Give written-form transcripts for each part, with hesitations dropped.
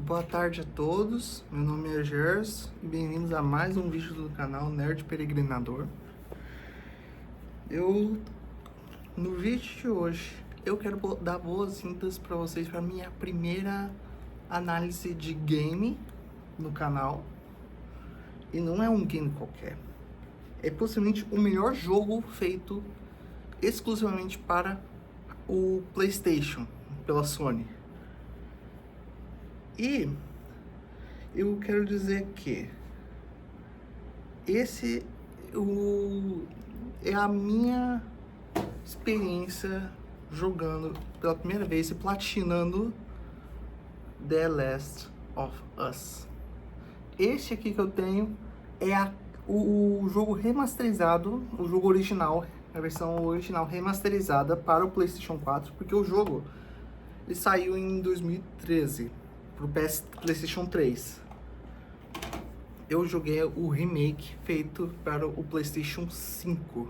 Boa tarde a todos, meu nome é Gers e bem-vindos a mais um vídeo do canal Nerd Peregrinador. No vídeo de hoje, eu quero dar boas-vindas para vocês para minha primeira análise de game no canal. E não é um game qualquer, é possivelmente o melhor jogo feito exclusivamente para o PlayStation, pela Sony. E eu quero dizer que é a minha experiência jogando pela primeira vez e platinando The Last of Us. Este aqui que eu tenho é o jogo remasterizado, o jogo original, a versão original remasterizada para o PlayStation 4, porque o jogo ele saiu em 2013 para o PlayStation 3. Eu joguei o remake feito para o PlayStation 5.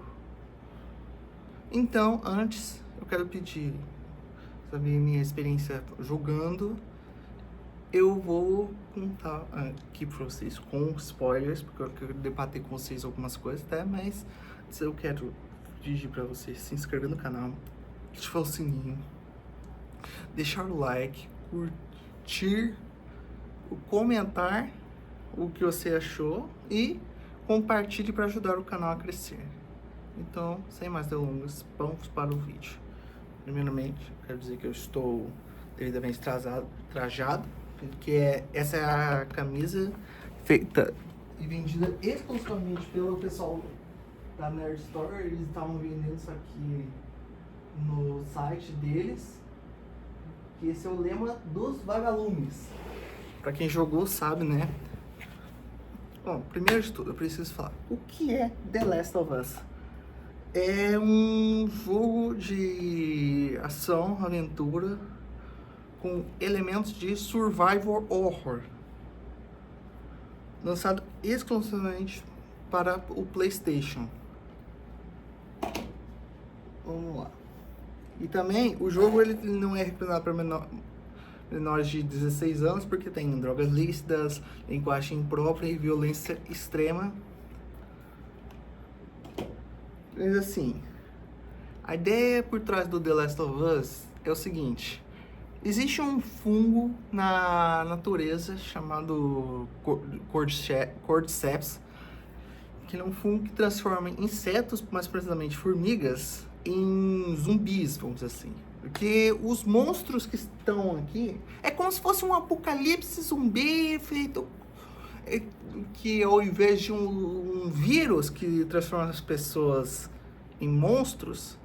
Então, antes, eu quero pedir, saber minha experiência jogando. Eu vou contar aqui para vocês com spoilers, porque eu quero debater com vocês algumas coisas, tá? Mas antes eu quero pedir para vocês se inscrever no canal, ativar o sininho, deixar o like, curtir, comentar o que você achou e compartilhe para ajudar o canal a crescer. Então, sem mais delongas, vamos para o vídeo. Primeiramente, quero dizer que eu estou devidamente trajado, porque essa é a camisa feita e vendida exclusivamente pelo pessoal da Nerd Store. Eles estavam vendendo isso aqui no site deles, que esse é o lema dos vagalumes. Pra quem jogou sabe, né? Bom, primeiro de tudo, eu preciso falar o que é The Last of Us. É um jogo de ação, aventura, com elementos de survival horror, lançado exclusivamente para o PlayStation. Vamos lá. E também, o jogo ele não é recomendado para menores de 16 anos, porque tem drogas lícitas, linguagem imprópria e violência extrema. Mas assim, a ideia por trás do The Last of Us é o seguinte: existe um fungo na natureza chamado Cordyceps, que é um fungo que transforma insetos, mais precisamente formigas, em zumbis, vamos dizer assim. Porque os monstros que estão aqui é como se fosse um apocalipse zumbi feito, que ao invés de um vírus que transforma as pessoas em monstros,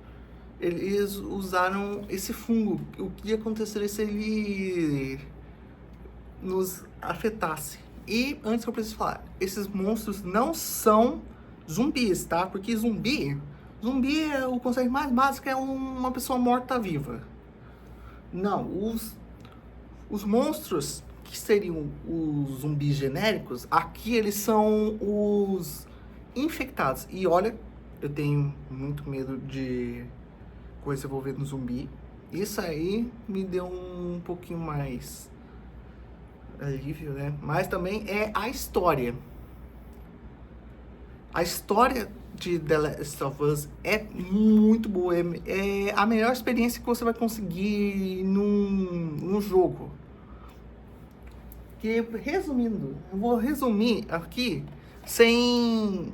eles usaram esse fungo. O que ia acontecer se ele nos afetasse? E antes que eu preciso falar, esses monstros não são zumbis, tá? Porque zumbi é o conceito mais básico, é uma pessoa morta-viva. Não, os monstros que seriam os zumbis genéricos, aqui eles são os infectados. E olha, eu tenho muito medo de coisa envolvendo zumbi. Isso aí me deu um pouquinho mais alívio, né? Mas também é a história. A história de The Last of Us é muito boa. É a melhor experiência que você vai conseguir num jogo. Que, resumindo, eu vou resumir aqui sem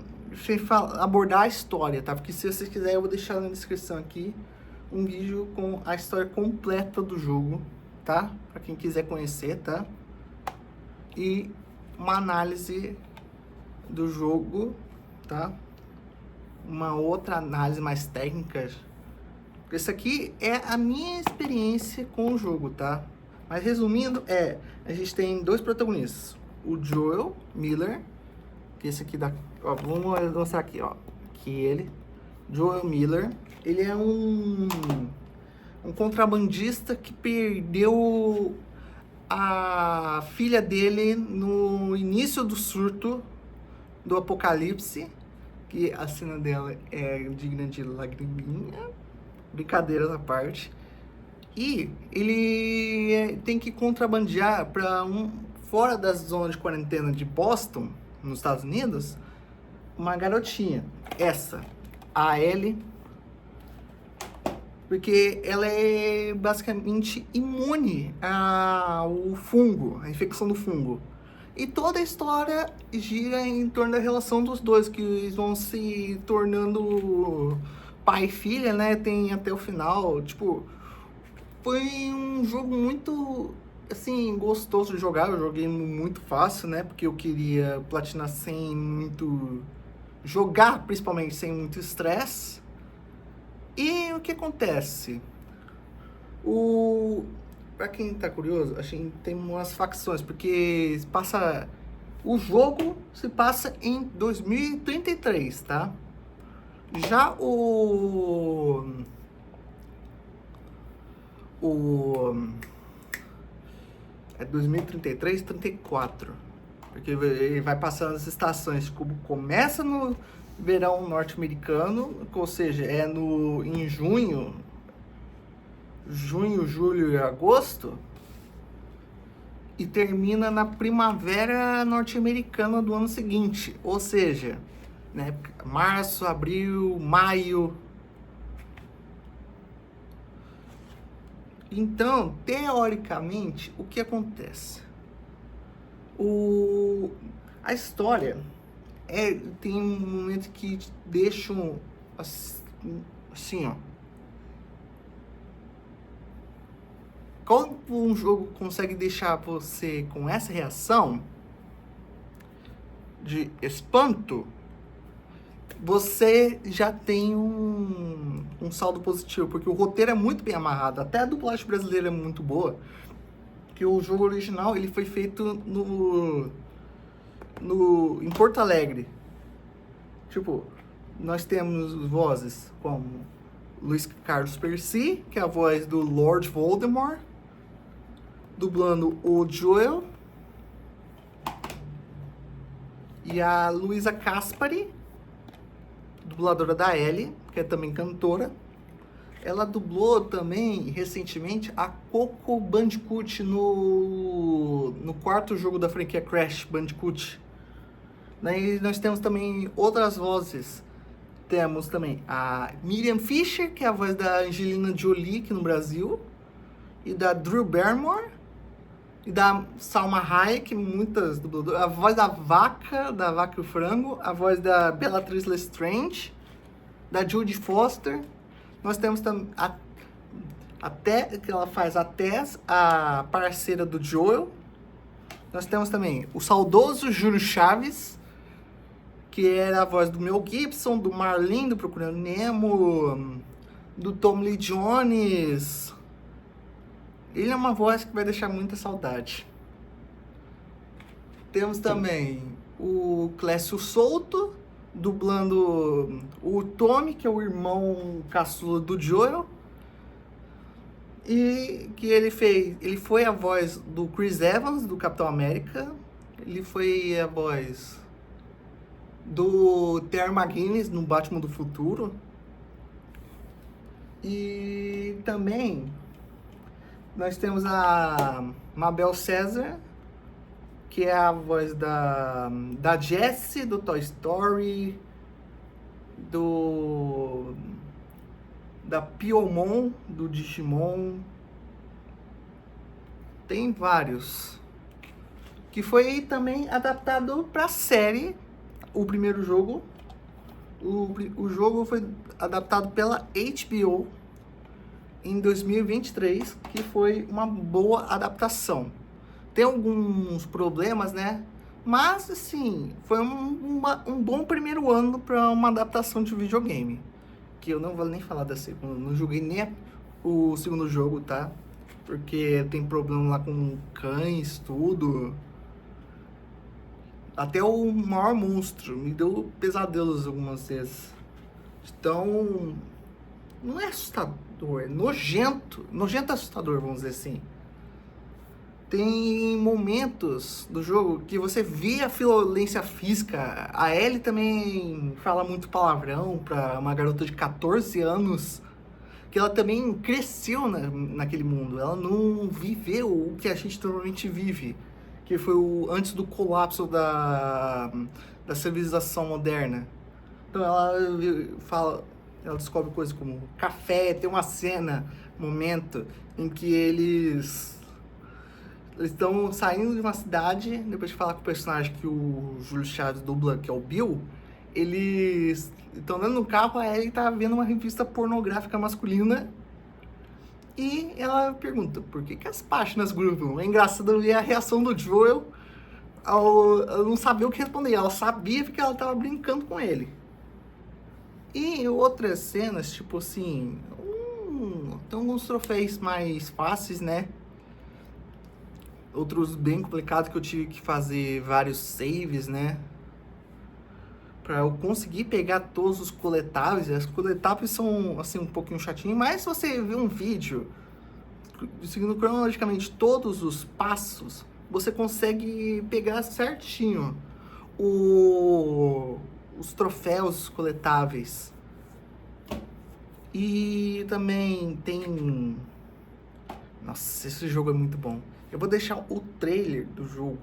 abordar a história, tá? Porque se vocês quiserem, eu vou deixar na descrição aqui um vídeo com a história completa do jogo, tá? Pra quem quiser conhecer, tá? E uma análise do jogo, tá? Uma outra análise mais técnica. Esse aqui é a minha experiência com o jogo, tá? Mas resumindo, a gente tem dois protagonistas. O Joel Miller, que esse aqui dá, ó, vamos mostrar aqui, ó, que ele, Joel Miller, ele é um contrabandista que perdeu a filha dele no início do surto do apocalipse, que a cena dela é digna de lagriminha, brincadeiras à parte. E ele tem que contrabandear para fora da zona de quarentena de Boston, nos Estados Unidos, uma garotinha. Essa, a Ellie, porque ela é basicamente imune ao fungo, à infecção do fungo. E toda a história gira em torno da relação dos dois, que eles vão se tornando pai e filha, né? Tem até o final, tipo, foi um jogo muito, assim, gostoso de jogar. Eu joguei muito fácil, né? Porque eu queria platinar sem muito... jogar, principalmente, sem muito estresse. E o que acontece? Pra quem tá curioso, achei tem umas facções, porque passa... O jogo se passa em 2033, tá? Já é 2033, 34. Porque ele vai passando as estações. Começa no verão norte-americano, ou seja, em junho, julho e agosto, e termina na primavera norte-americana do ano seguinte, ou seja, né, março, abril, maio. Então, teoricamente, o que acontece? A história tem um momento que te deixam assim, ó. Quando um jogo consegue deixar você com essa reação de espanto, você já tem um saldo positivo, porque o roteiro é muito bem amarrado, até a dublagem brasileira é muito boa, que o jogo original ele foi feito em Porto Alegre. Tipo, nós temos vozes como Luiz Carlos Percy, que é a voz do Lord Voldemort, dublando o Joel, e a Luísa Caspari, dubladora da Ellie, que é também cantora. Ela dublou também, recentemente, a Coco Bandicoot no quarto jogo da franquia Crash Bandicoot. Daí nós temos também outras vozes. Temos também a Miriam Fisher, que é a voz da Angelina Jolie aqui no Brasil, e da Drew Barrymore, e da Salma Hayek, muitas dubladoras. A voz da Vaca e o Frango, a voz da Bellatrix Lestrange, da Jodie Foster. Nós temos também até que ela faz a Tess, a parceira do Joel. Nós temos também o saudoso Júlio Chaves, que era a voz do Mel Gibson, do Marlin, do Procurando Nemo, do Tom Lee Jones. Ele é uma voz que vai deixar muita saudade. Temos também o Clécio Souto, dublando o Tommy, que é o irmão caçula do Joel. E que ele foi a voz do Chris Evans, do Capitão América. Ele foi a voz do Terry McGinnis no Batman do Futuro. E também nós temos a Mabel César, que é a voz da Jessie, do Toy Story, da Piomon, do Digimon. Tem vários. Que foi também adaptado para série, o primeiro jogo. O jogo foi adaptado pela HBO em 2023, que foi uma boa adaptação. Tem alguns problemas, né? Mas, assim, foi um bom primeiro ano para uma adaptação de videogame. Que eu não vou nem falar da segunda, não joguei nem o segundo jogo, tá? Porque tem problema lá com cães, tudo. Até o maior monstro me deu pesadelos algumas vezes. Então, não é assustador, é nojento. Nojento assustador, vamos dizer assim. Tem momentos do jogo que você vê a violência física. A Ellie também fala muito palavrão pra uma garota de 14 anos. que ela também cresceu naquele mundo. Ela não viveu o que a gente normalmente vive, que foi antes do colapso da civilização moderna. Então ela descobre coisas como café, tem uma cena, momento, em que eles estão saindo de uma cidade, depois de falar com o personagem que o Júlio Chaves dubla, que é o Bill, eles estão andando no carro, a Ellie tá vendo uma revista pornográfica masculina e ela pergunta, por que as páginas grudam? É engraçado ver a reação do Joel ao não saber o que responder. Ela sabia porque ela tava brincando com ele. E outras cenas, tipo assim, tem alguns troféus mais fáceis, né? Outros bem complicados que eu tive que fazer vários saves, né? Pra eu conseguir pegar todos os coletáveis. As coletáveis são, assim, um pouquinho chatinho, mas se você ver um vídeo seguindo cronologicamente todos os passos, você consegue pegar certinho os troféus coletáveis. E também tem... Nossa, esse jogo é muito bom. Eu vou deixar o trailer do jogo,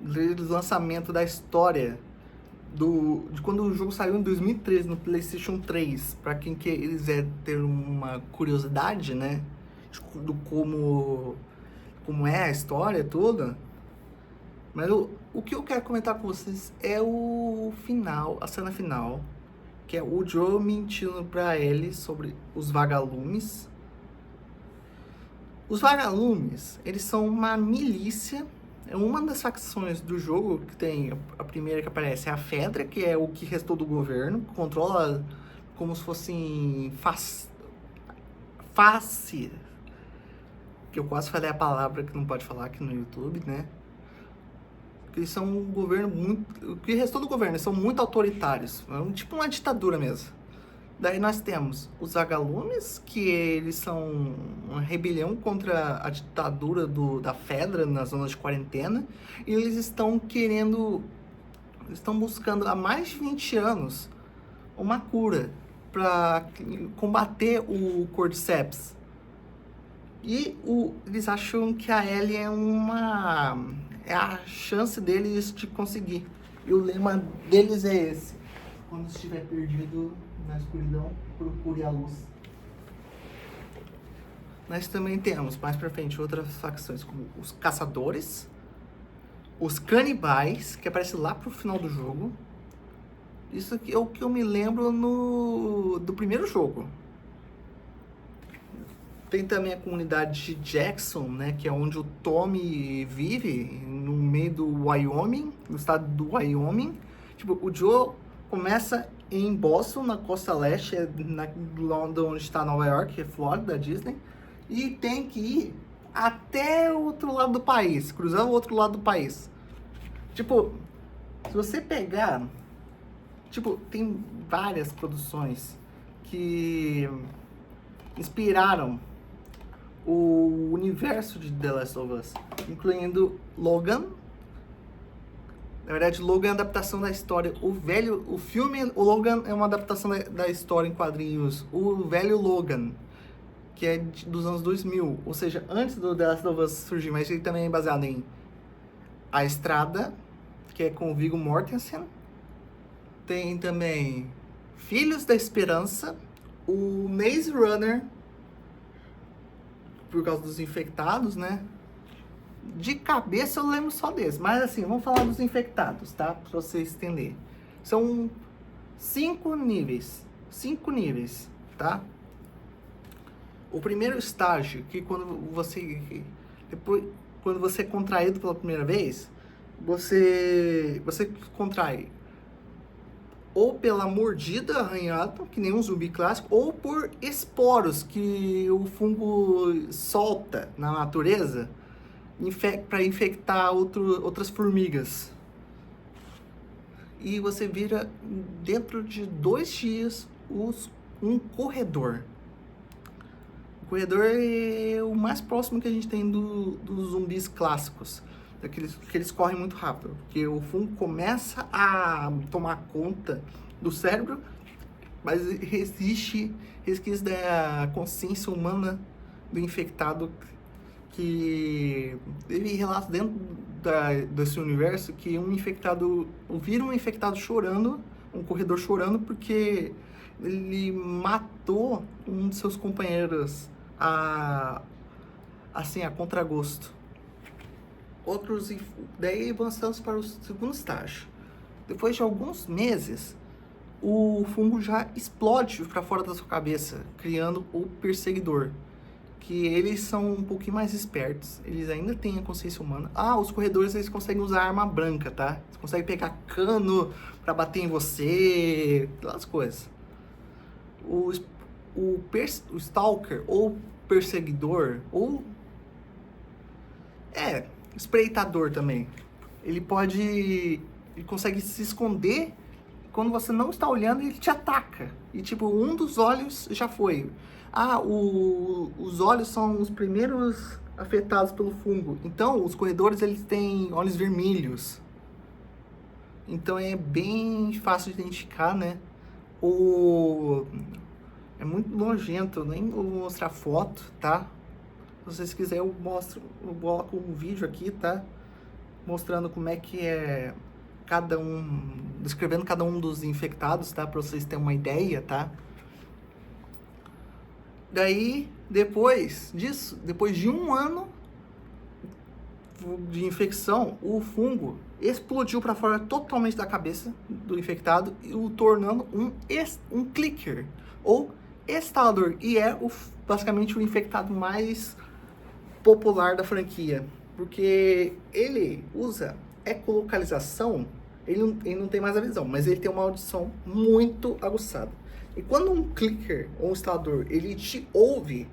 do lançamento da história, de quando o jogo saiu em 2013 no PlayStation 3, para quem quiser ter uma curiosidade, né, do como é a história toda. Mas o que eu quero comentar com vocês é o final, a cena final, que é o Joe mentindo pra Ellie sobre os vagalumes. Os vagalumes, eles são uma milícia, é uma das facções do jogo que tem, a primeira que aparece é a Fedra, que é o que restou do governo, controla como se fossem face, que eu quase falei a palavra que não pode falar aqui no YouTube, né? Eles são um governo muito, o que restou do governo, eles são muito autoritários, é tipo uma ditadura mesmo. Daí nós temos os vagalumes, que eles são uma rebelião contra a ditadura da Fedra na zona de quarentena. E eles estão buscando há mais de 20 anos uma cura para combater o Cordyceps. E eles acham que a Ellie é a chance deles de conseguir. E o lema deles é esse: quando estiver perdido na escuridão, procure a luz. Nós também temos, mais pra frente, outras facções, como os caçadores, os canibais, que aparecem lá pro final do jogo. Isso aqui é o que eu me lembro do primeiro jogo. Tem também a comunidade de Jackson, né, que é onde o Tommy vive, no meio do Wyoming, no estado do Wyoming. Tipo, o Joe começa em Boston, na costa leste, lá onde está Nova York, é Flórida, Disney, e tem que ir até o outro lado do país, cruzar o outro lado do país. Tipo, se você pegar, tipo, tem várias produções que inspiraram o universo de The Last of Us, incluindo Logan. Na verdade, Logan é uma adaptação da história. O filme, o Logan é uma adaptação da história em quadrinhos. O velho Logan, que é dos anos 2000, ou seja, antes do The Last of Us surgir, mas ele também é baseado em A Estrada, que é com o Viggo Mortensen. Tem também Filhos da Esperança, o Maze Runner, por causa dos infectados, né? De cabeça eu lembro só desse, mas assim, vamos falar dos infectados, tá? Pra vocês entenderem. São 5 níveis, tá? O primeiro estágio, que quando você é contraído pela primeira vez, você contrai ou pela mordida, arranhado, que nem um zumbi clássico, ou por esporos que o fungo solta na natureza para infectar outras formigas. E você vira, dentro de 2 dias, um corredor. O corredor é o mais próximo que a gente tem dos zumbis clássicos. Que eles correm muito rápido. Porque o fungo começa a tomar conta do cérebro mas existe resquício da consciência humana do infectado, que teve relatos dentro desse universo que ouviram um infectado chorando, um corredor chorando, porque ele matou um de seus companheiros a contragosto. Daí avançamos para o segundo estágio. Depois de alguns meses, o fungo já explode para fora da sua cabeça, criando o perseguidor. Que eles são um pouquinho mais espertos, eles ainda têm a consciência humana. Os corredores, eles conseguem usar arma branca, tá? Eles conseguem pegar cano pra bater em você, aquelas coisas. O Stalker, ou perseguidor, ou... espreitador também. Ele consegue se esconder quando você não está olhando, ele te ataca. E tipo, um dos olhos já foi. Os olhos são os primeiros afetados pelo fungo. Então, os corredores, eles têm olhos vermelhos. Então, é bem fácil de identificar, né? É muito nojento, eu nem vou mostrar foto, tá? Se vocês quiserem, eu coloco um vídeo aqui, tá? Mostrando como é que é descrevendo cada um dos infectados, tá? Pra vocês terem uma ideia, tá? Daí, depois de um ano de infecção, o fungo explodiu para fora totalmente da cabeça do infectado, o tornando um clicker, ou instalador, e é basicamente o infectado mais popular da franquia, porque ele usa ecolocalização, ele não tem mais a visão, mas ele tem uma audição muito aguçada. E quando um clicker ou um instalador, ele te ouve,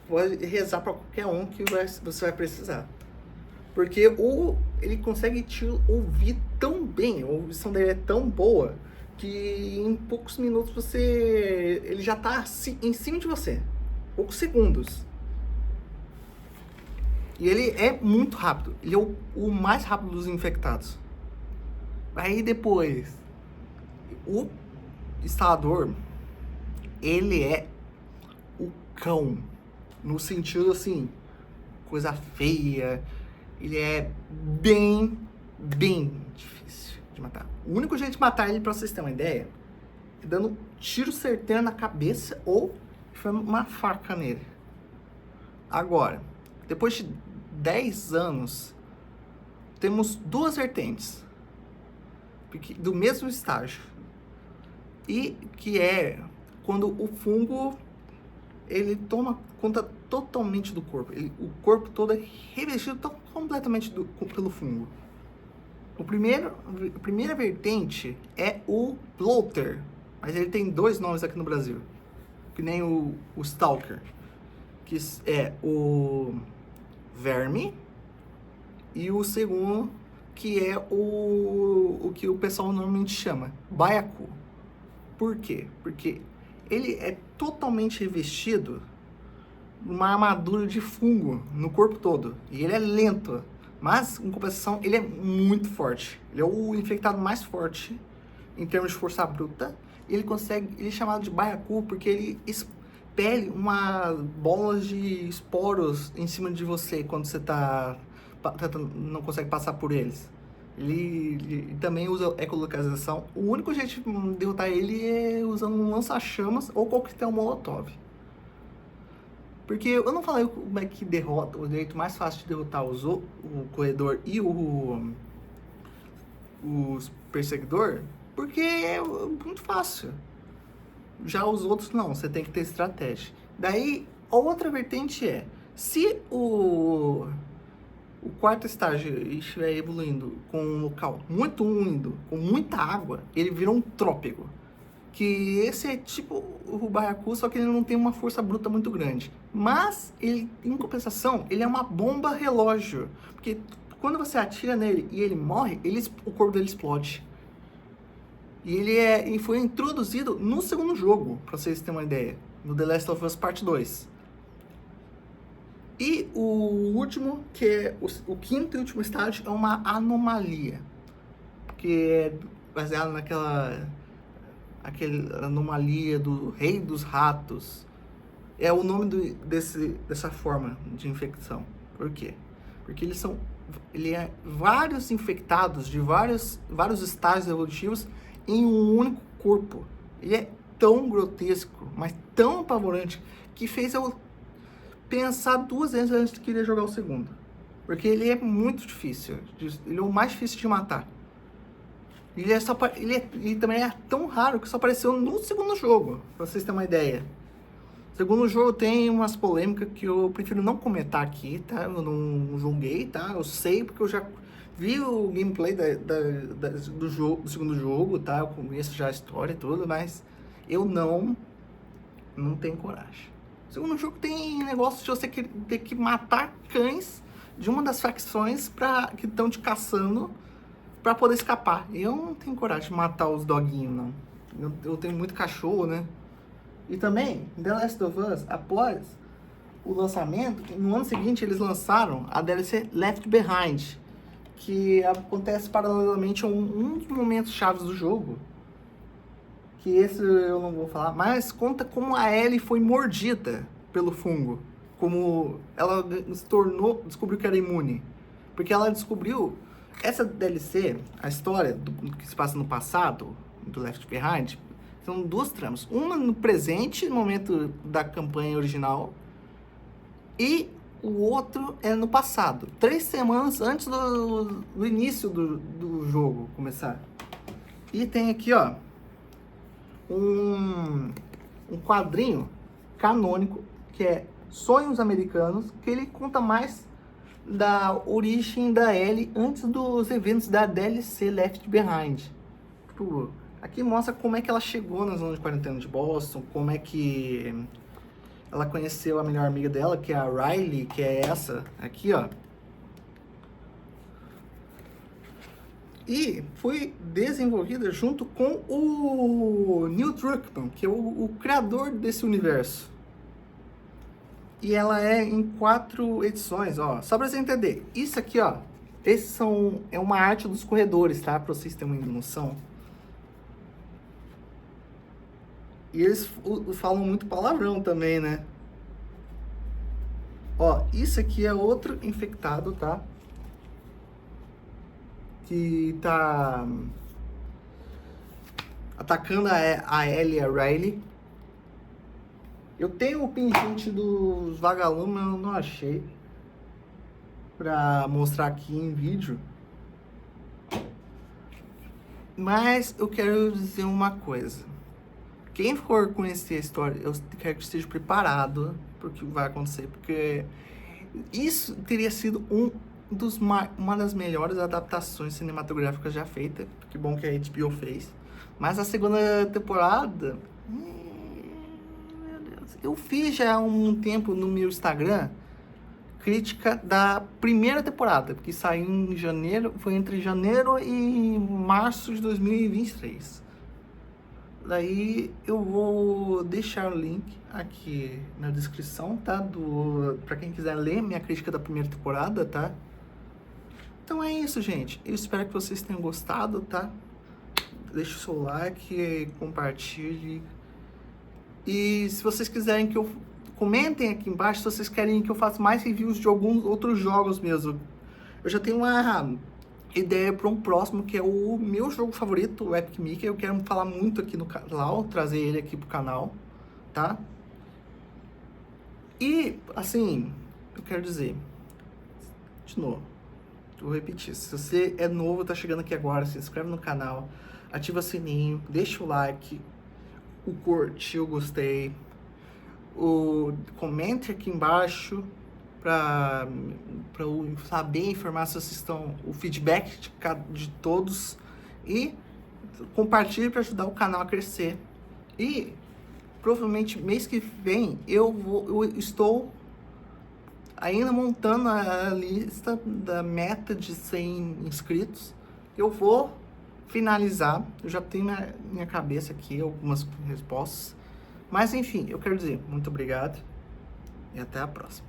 pode rezar para qualquer um que você vai precisar. Porque ele consegue te ouvir tão bem, a audição dele é tão boa, que em poucos minutos ele já está em cima de você. Poucos segundos. E ele é muito rápido. Ele é o mais rápido dos infectados. Aí depois, o instalador, ele é o cão, no sentido assim, coisa feia, ele é bem difícil de matar. O único jeito de matar ele, pra vocês terem uma ideia, é dando tiro certeiro na cabeça ou enfiando uma faca nele. Agora, depois de 10 anos, temos duas vertentes do mesmo estágio. E que é quando o fungo, ele toma conta totalmente do corpo. O corpo todo é revestido completamente pelo fungo. A primeira vertente é o bloater, mas ele tem dois nomes aqui no Brasil, que nem o stalker, que é o verme, e o segundo, que é o que o pessoal normalmente chama baiacu. Por quê? Porque ele é totalmente revestido uma armadura de fungo no corpo todo. E ele é lento, mas em compensação ele é muito forte. Ele é o infectado mais forte em termos de força bruta. Ele é chamado de baiacu porque ele expele uma bola de esporos em cima de você quando você não consegue passar por eles. Ele também usa ecolocalização. O único jeito de derrotar ele é usando um lança-chamas ou coquetel molotov. Porque eu não falei como é que derrota, o jeito mais fácil de derrotar o corredor e o perseguidor, porque é muito fácil. Já os outros não, você tem que ter estratégia. Daí, a outra vertente é, se o quarto estágio estiver evoluindo com um local muito úmido, com muita água, ele vira um trópico. Que esse é tipo o baiacu, só que ele não tem uma força bruta muito grande. Mas, ele, em compensação, ele é uma bomba relógio. Porque quando você atira nele e ele morre, o corpo dele explode. E ele foi introduzido no segundo jogo, pra vocês terem uma ideia. No The Last of Us Part 2. E o último, que é o quinto e último estágio, é uma anomalia. Que é baseado naquela aquele anomalia do Rei dos Ratos. É o nome dessa forma de infecção. Por quê? Porque ele é vários infectados de vários estágios evolutivos em um único corpo. Ele é tão grotesco, mas tão apavorante, que fez eu pensar 2 vezes antes de querer jogar o segundo. Porque ele é muito difícil. Ele é o mais difícil de matar. Ele também é tão raro que só apareceu no segundo jogo, pra vocês terem uma ideia. O segundo jogo tem umas polêmicas que eu prefiro não comentar aqui, tá? Eu não joguei, tá? Eu sei porque eu já vi o gameplay do segundo jogo, tá? Eu conheço já a história e tudo, mas eu não tenho coragem. O segundo jogo tem negócio de você ter que matar cães de uma das facções que estão te caçando pra poder escapar. Eu não tenho coragem de matar os doguinhos, não. Eu tenho muito cachorro, né? E também, The Last of Us, após o lançamento, no ano seguinte eles lançaram a DLC Left Behind, que acontece paralelamente a um dos momentos chaves do jogo. Que esse eu não vou falar, mas conta como a Ellie foi mordida pelo fungo. Como ela descobriu que era imune. Porque ela descobriu, essa DLC, a história que se passa no passado, do Left Behind, são 2 tramas. Uma no presente, no momento da campanha original, e o outro é no passado. 3 semanas antes do início do jogo começar. E tem aqui, ó, um quadrinho canônico, que é Sonhos Americanos, que ele conta mais da origem da Ellie antes dos eventos da DLC Left Behind. Tipo, aqui mostra como é que ela chegou na zona de quarentena de Boston, como é que ela conheceu a melhor amiga dela, que é a Riley, que é essa aqui, ó. E foi desenvolvida junto com o Neil Druckmann, que é o criador desse universo. E ela é em 4 edições, ó. Só pra você entender, isso aqui, ó, é uma arte dos corredores, tá? Pra vocês terem uma noção. E eles falam muito palavrão também, né? Ó, isso aqui é outro infectado, tá? Que tá atacando a Ellie e a Riley. Eu tenho o pingente dos vagalumes, mas eu não achei pra mostrar aqui em vídeo. Mas eu quero dizer uma coisa. Quem for conhecer a história, eu quero que esteja preparado para o que vai acontecer, porque isso teria sido uma das melhores adaptações cinematográficas já feitas. Que bom que a HBO fez. Mas a segunda temporada, meu Deus, eu fiz já há um tempo no meu Instagram crítica da primeira temporada, que saiu em janeiro, foi entre janeiro e março de 2023. Daí eu vou deixar o link aqui na descrição, tá? Pra quem quiser ler minha crítica da primeira temporada, tá? Então é isso, gente. Eu espero que vocês tenham gostado, tá? Deixe o seu like, compartilhe. E se vocês quiserem que eu... Comentem aqui embaixo se vocês querem que eu faça mais reviews de alguns outros jogos mesmo. Eu já tenho uma ideia para um próximo, que é o meu jogo favorito, o Epic Mickey. Eu quero falar muito aqui no canal, trazer ele aqui pro canal, tá? E, assim, eu quero dizer, de novo, vou repetir, se você é novo, tá chegando aqui agora, se inscreve no canal, ativa o sininho, deixa o like, o curtir, o gostei, comente aqui embaixo para eu saber informar se vocês estão, o feedback de todos, e compartilhe para ajudar o canal a crescer. E provavelmente mês que vem eu estou ainda montando a lista da meta de 100 inscritos. Eu vou finalizar, eu já tenho na minha cabeça aqui algumas respostas. Mas enfim, eu quero dizer muito obrigado e até a próxima.